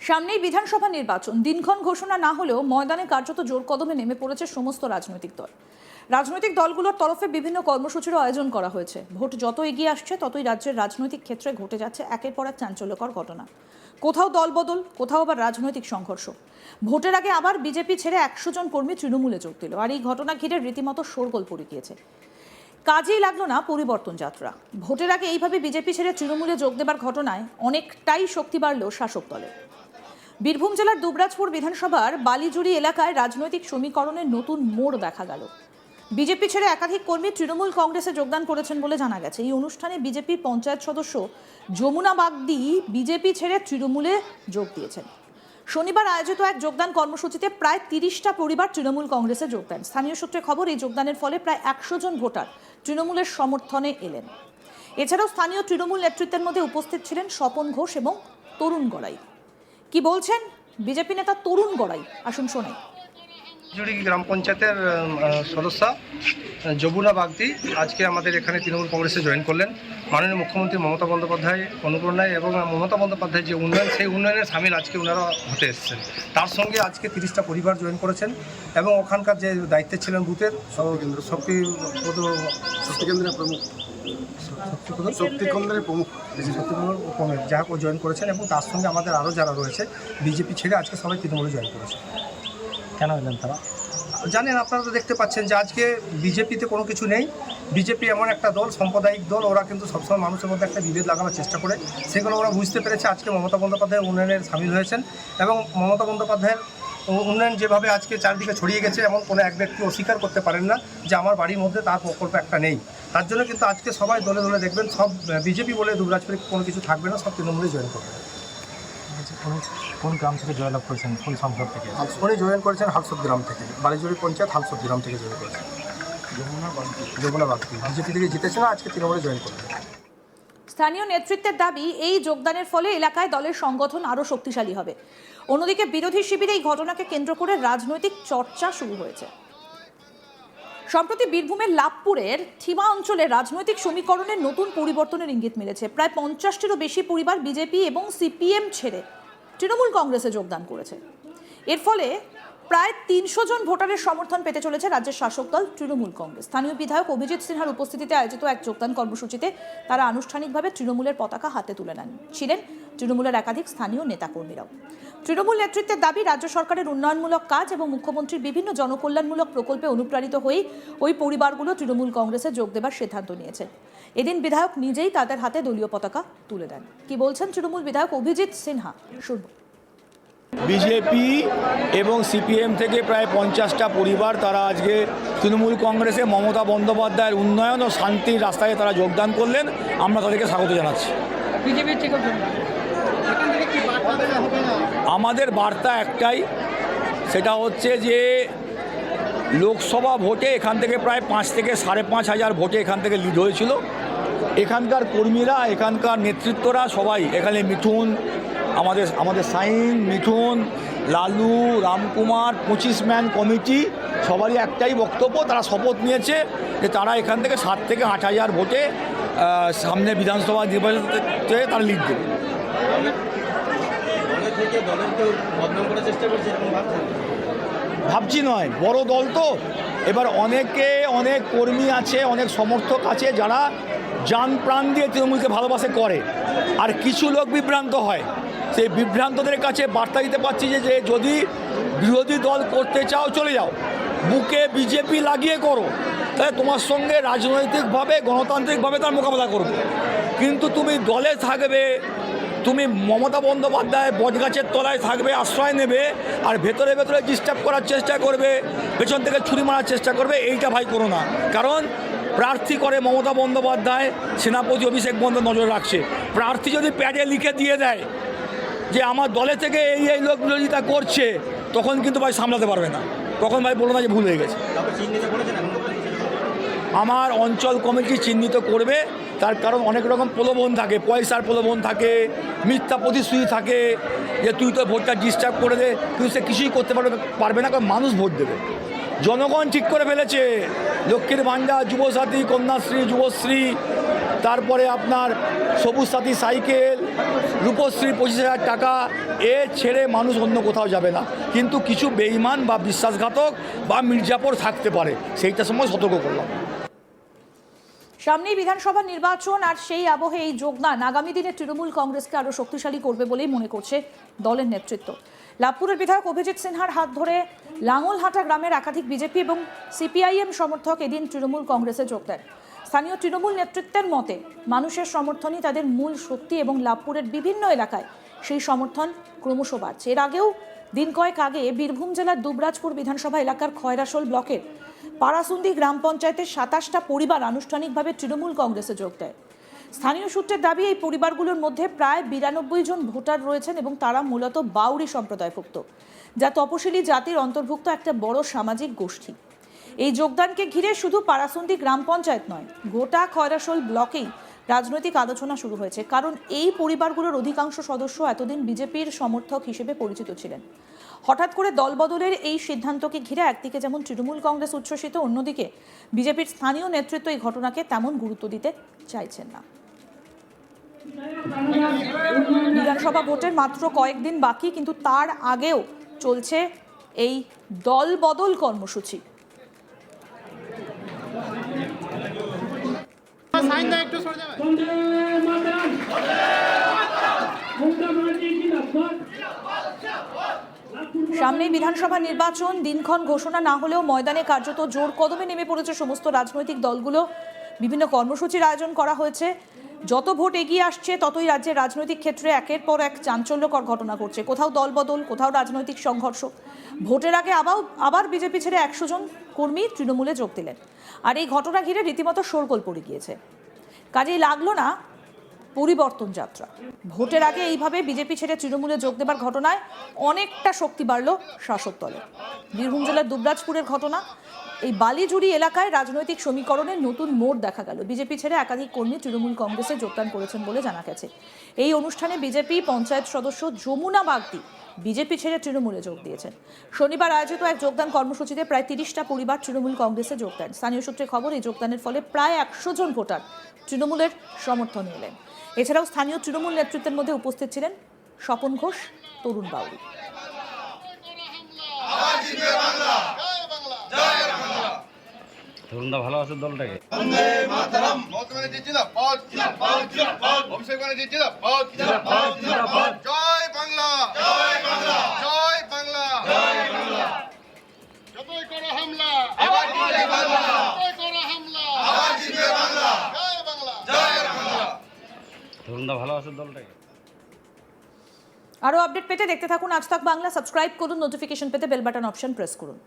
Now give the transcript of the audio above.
সামনেই বিধানসভা নির্বাচন, দিনক্ষণ ঘোষণা না হলেও ময়দানে কার্যত জোর কদমে নেমে পড়েছে সমস্ত রাজনৈতিক দল। রাজনৈতিক দলগুলোর তরফে বিভিন্ন কর্মসূচিরও আয়োজন করা হয়েছে। ভোট যত এগিয়ে আসছে ততই রাজ্যের রাজনৈতিক ক্ষেত্রে ঘটে যাচ্ছে একের পর এক চাঞ্চল্যকর ঘটনা। কোথাও দলবদল, কোথাও আবার রাজনৈতিক সংঘর্ষ। ভোটের আগে আবার বিজেপি ছেড়ে 100 জন কর্মী তৃণমূলে যোগ দিল, আর এই ঘটনা ঘিরে রীতিমতো শোরগোল পড়ে গিয়েছে। কাজেই লাগলো না পরিবর্তন যাত্রা। ভোটের আগে এইভাবে বিজেপি ছেড়ে তৃণমূলে যোগ দেবার ঘটনায় অনেকটাই শক্তি বাড়ল শাসক দলে। বীরভূম জেলার দুবরাজপুর বিধানসভার বালিজুড়ি এলাকায় রাজনৈতিক সমীকরণের নতুন মোড় দেখা গেল। বিজেপি ছেড়ে একাধিক কর্মী তৃণমূল কংগ্রেসে যোগদান করেছেন বলে জানা গেছে। এই অনুষ্ঠানে বিজেপির পঞ্চায়েত সদস্য যমুনা বাগদি বিজেপি ছেড়ে তৃণমূলে যোগ দিয়েছেন। শনিবার আয়োজিত এক যোগদান কর্মসূচিতে প্রায় 30টা পরিবার তৃণমূল কংগ্রেসে যোগ দেন। স্থানীয় সূত্রে খবর, এই যোগদানের ফলে প্রায় 100 জন ভোটার তৃণমূলের সমর্থনে এলেন। এছাড়াও স্থানীয় তৃণমূল নেতৃত্বের মধ্যে উপস্থিত ছিলেন স্বপন ঘোষ এবং তরুণ গড়াই। কি বলছেন বিজেপি নেতা তরুণ গড়াই, আসুন শোনাই। জুড়ি গ্রাম পঞ্চায়েতের সদস্যা যমুনা বাগদি আজকে আমাদের এখানে তৃণমূল কংগ্রেসে জয়েন করলেন। মাননীয় মুখ্যমন্ত্রী মমতা বন্দ্যোপাধ্যায় অনুপ্রেরণায় এবং মমতা বন্দ্যোপাধ্যায়ের যে উন্নয়ন, সেই উন্নয়নের সামিল আজকে ওনারা হতে এসেছেন। তার সঙ্গে আজকে 30টা পরিবার জয়েন করেছেন এবং ওখানকার যে দায়িত্বে ছিলেন বুথের শক্তি কেন্দ্রের প্রমুখ শক্তিকেন্দ্রের প্রমুখ যা জয়েন করেছেন, এবং তার সঙ্গে আমাদের আরও যারা রয়েছে বিজেপি ছেড়ে আজকে সবাই তৃণমূলে জয়েন করেছে। কেন এলেন তারা? জানেন, আপনারা তো দেখতে পাচ্ছেন যে আজকে বিজেপিতে কোনো কিছু নেই। বিজেপি এমন একটা দল, সাম্প্রদায়িক দল, ওরা কিন্তু সবসময় মানুষের মধ্যে একটা বিভেদ লাগানোর চেষ্টা করে। সেগুলো ওরা বুঝতে পেরেছে। আজকে মমতা বন্দ্যোপাধ্যায়ের উন্নয়নের সামিল হয়েছেন এবং মমতা বন্দ্যোপাধ্যায়ের উন্নয়ন যেভাবে আজকে চারদিকে ছড়িয়ে গেছে, এমন কোনো এক ব্যক্তি অস্বীকার করতে পারেন না যে আমার বাড়ির মধ্যে তার প্রকল্প একটা নেই। তার জন্য কিন্তু আজকে সবাই দলে দলে দেখবেন, সব বিজেপি বলে দুবরাজপুরে কোনো কিছু থাকবে না, সব তৃণমূলে জয়েন করবে। কোন গ্রাম থেকে জয়লাভ করেছেন? কোন সংসদ থেকে? উনি জয়েন করেছেন হালসদ গ্রাম থেকে, বালিজুড়ি পঞ্চায়েত হালসদ গ্রাম থেকে জয়েন করেছেন। যমুনা বাগদি বিজেপি থেকে জিতেছে না, আজকে তৃণমূলে জয়েন করবে। স্থানীয় নেতৃত্বের দাবি, এই যোগদানের ফলে এলাকায় দলের সংগঠন আরও শক্তিশালী হবে। অন্যদিকে বিরোধী শিবিরে এই ঘটনাকে কেন্দ্র করে রাজনৈতিক চর্চা শুরু হয়েছে। সম্প্রতি বীরভূমের লাভপুরের থিমা অঞ্চলে রাজনৈতিক সমীকরণের নতুন পরিবর্তনের ইঙ্গিত মিলেছে। প্রায় 50টিরও বেশি পরিবার বিজেপি এবং সিপিএম ছেড়ে তৃণমূল কংগ্রেসে যোগদান করেছে। এর ফলে প্রায় 300 জন ভোটারের সমর্থন পেতে চলেছে রাজ্যের শাসক দল তৃণমূল কংগ্রেস। স্থানীয় বিধায়ক অভিজিৎ সিনহার উপস্থিতিতে আয়োজিত এক যোগদান কর্মসূচিতে তারা আনুষ্ঠানিকভাবে তৃণমূলের পতাকা হাতে তুলে নেন। ছিলেন তৃণমূলের একাধিক স্থানীয় নেতাকর্মীরাও। তৃণমূল নেতৃত্বের দাবি, রাজ্য সরকারের উন্নয়নমূলক কাজ এবং মুখ্যমন্ত্রীর বিভিন্ন জনকল্যাণমূলক প্রকল্পে অনুপ্রাণিত হয়েই ওই পরিবারগুলো তৃণমূল কংগ্রেসে যোগ দেবার সিদ্ধান্ত নিয়েছে। এদিন বিধায়ক নিজেই তাদের হাতে দলীয় পতাকা তুলে দেন। কি বলছেন তৃণমূল বিধায়ক অভিজিৎ সিনহা, শুনব। বিজেপি এবং সিপিএম থেকে প্রায় 50টা পরিবার তারা আজকে তৃণমূল কংগ্রেসে মমতা বন্দ্যোপাধ্যায়ের উন্নয়ন ও শান্তির রাস্তায় তারা যোগদান করলেন। আমরা তাদেরকে স্বাগত জানাচ্ছি। আমাদের বার্তা একটাই, সেটা হচ্ছে যে লোকসভা ভোটে এখান থেকে প্রায় 5 থেকে 5.5 হাজার ভোটে এখান থেকে লিড হয়েছিল। এখানকার কর্মীরা, এখানকার নেতৃত্বরা সবাই, এখানে মিঠুন, আমাদের সাইন, মিঠুন, লালু, রামকুমার, 25 ম্যান কমিটি, সবারই একটাই বক্তব্য। তারা শপথ নিয়েছে যে তারা এখান থেকে 7 থেকে 8 হাজার ভোটে সামনে বিধানসভা নির্বাচনে তারা লিড দেবে। ভাবছি নয়, বড় দল তো, এবার অনেক কর্মী আছে, অনেক সমর্থক আছে যারা জান প্রাণ দিয়ে তৃণমূলকে ভালোবাসে করে, আর কিছু লোক বিভ্রান্ত হয়। সেই বিভ্রান্তদের কাছে বার্তা দিতে পারছি যে যদি বিরোধী দল করতে চাও চলে যাও, বুকে বিজেপি লাগিয়ে করো, তাহলে তোমার সঙ্গে রাজনৈতিকভাবে গণতান্ত্রিকভাবে তার মোকাবেলা করবে। কিন্তু তুমি দলে থাকবে, তুমি মমতা বন্দ্যোপাধ্যায় বটগাছের তলায় থাকবে, আশ্রয় নেবে, আর ভেতরে ভেতরে ডিস্টার্ব করার চেষ্টা করবে, পেছন থেকে ছুরি মারার চেষ্টা করবে, এইটা ভাই করো না। কারণ প্রার্থী করে মমতা বন্দ্যোপাধ্যায়, সেনাপতি অভিষেক বন্দ্যোপাধ্যায় নজর রাখছে। প্রার্থী যদি প্যাডে লিখে দিয়ে দেয় যে আমার দলে থেকে এই লোক বিরোধিতা করছে, তখন কিন্তু ভাই সামলাতে পারবে না। তখন ভাই বলো না যে ভুল হয়ে গেছে। আমার অঞ্চল কমিটি চিহ্নিত করবে, তার কারণ অনেক রকম প্রলোভন থাকে, পয়সার প্রলোভন থাকে, মিথ্যা প্রতিশ্রুতি থাকে যে তুই তো ভোটটা ডিস্টার্ব করে দে, কিন্তু সে কিছুই করতে পারবে না, কারণ মানুষ ভোট দেবে। জনগণ ঠিক করে ফেলেছে, লক্ষ্মীর ভাণ্ডার, যুবসাথী, কন্যাশ্রী, যুবশ্রী, তারপরে আপনার সবুজ সাথী সাইকেল, রূপশ্রী 25,000 টাকা, এ ছেড়ে মানুষ অন্য কোথাও যাবে না। কিন্তু কিছু বেঈমান বা বিশ্বাসঘাতক বা মির্জাপুর থাকতে পারে, সেইটার সময় সতর্ক করলাম। সামনেই বিধানসভা নির্বাচন, আর সেই আবহে এই যোগদান আগামী দিনে তৃণমূল কংগ্রেসকে আরও শক্তিশালী করবে বলেই মনে করছে দলের নেতৃত্ব। লাভপুরের বিধায়ক অভিজিৎ সিনহার হাত ধরে লাঙলহাটা গ্রামের একাধিক বিজেপি এবং সিপিআইএম সমর্থক এদিন তৃণমূল কংগ্রেসে যোগ দেন। স্থানীয় তৃণমূল নেতৃত্বের মতে মানুষের সমর্থনই তাদের মূল শক্তি এবং লাভপুরের বিভিন্ন এলাকায় সেই সমর্থন ক্রমশ বাড়ছে। এর আগেও দিন কয়েক আগে বীরভূম জেলার দুবরাজপুর বিধানসভা এলাকার খয়রাশোল ব্লকের পাড়াসুন্দি গ্রাম পঞ্চায়েতের 27টা পরিবার আনুষ্ঠানিকভাবে তৃণমূল কংগ্রেসে যোগ দেয়। স্থানীয় সূত্রের দাবি এই পরিবারগুলোর মধ্যে প্রায় 92 জন ভোটার রয়েছেন এবং তারা মূলত বাউরি সম্প্রদায়ভুক্ত, যা তপশিলি জাতির অন্তর্ভুক্ত একটা বড় সামাজিক গোষ্ঠী। এই যোগদানকে ঘিরে শুধু পাড়াসুন্দি গ্রাম পঞ্চায়েত নয়, গোটা খয়রাশোল ব্লকেই রাজনৈতিক আলোচনা শুরু হয়েছে, কারণ এই পরিবারগুলোর অধিকাংশ সদস্য এতদিন বিজেপির সমর্থক হিসেবে পরিচিত ছিলেন। হঠাৎ করে দলবদলের এই সিদ্ধান্তকে ঘিরে একদিকে যেমন তৃণমূল কংগ্রেস উচ্ছ্বসিত, অন্যদিকে বিজেপির স্থানীয় নেতৃত্ব এই ঘটনাকে তেমন গুরুত্ব দিতে চাইছেন না। বিধানসভা ভোটের মাত্র কয়েকদিন বাকি, কিন্তু তার আগেও চলছে এই দলবদল কর্মসূচি। সামনেই বিধানসভা নির্বাচন, দিনক্ষণ ঘোষণা না হলেও ময়দানে কার্যত জোর কদমে নেমে পড়েছে সমস্ত রাজনৈতিক দলগুলো। বিভিন্ন কর্মসূচির আয়োজন করা হয়েছে। যত ভোট এগিয়ে আসছে ততই রাজ্যের রাজনৈতিক ক্ষেত্রে একের পর এক চাঞ্চল্যকর ঘটনা ঘটছে। কোথাও দলবদল, কোথাও রাজনৈতিক সংঘর্ষ। ভোটের আগে আবার বিজেপি ছেড়ে 100 জন কর্মী তৃণমূলে যোগ দিলেন, আর এই ঘটনা ঘিরে রীতিমতো শোরগোল পড়ে গিয়েছে। কাজেই লাগলো না পরিবর্তন যাত্রা। ভোটের আগে এইভাবে বিজেপি ছেড়ে তৃণমূলে যোগ দেবার ঘটনায় অনেকটা শক্তি বাড়ল শাসক দলে। বীরভূম জেলার দুবরাজপুরের ঘটনা, এই বালিজুড়ি এলাকায় রাজনৈতিক সমীকরণের নতুন মোড় দেখা গেল। বিজেপি ছেড়ে একাধিক কর্মী তৃণমূল কংগ্রেসে যোগদান করেছেন বলে জানা গেছে। এই অনুষ্ঠানে বিজেপি পঞ্চায়েত সদস্য যমুনা বাগদি বিজেপি ছেড়ে তৃণমূলে যোগ দিয়েছেন। শনিবার আয়োজিত এক যোগদান কর্মসূচিতে প্রায় 30টা পরিবার তৃণমূল কংগ্রেসে যোগ দেন। স্থানীয় সূত্রে খবর, এই যোগদানের ফলে প্রায় 100 জন ভোটার তৃণমূলের সমর্থনে এলেন। এছাড়াও স্থানীয় তৃণমূল নেতৃত্বের মধ্যে উপস্থিত ছিলেন স্বপন ঘোষ, তরুণ বাউরি। তরুণদা ভালো আছে দলটাকে। জয় বাংলা, জয় বাংলা, জয় বাংলা, জয় বাংলা। যতই করো হামলা, আবার জিতবে বাংলা। যতই করো হামলা, আবার জিতবে বাংলা। জয় বাংলা, জয় বাংলা। তরুণদা ভালো আছে দলটাকে। আরও আপডেট পেতে দেখতে থাকুন আজ তাক বাংলা। সাবস্ক্রাইব করুন, নোটিফিকেশন পেতে বেল বাটন অপশন প্রেস করুন।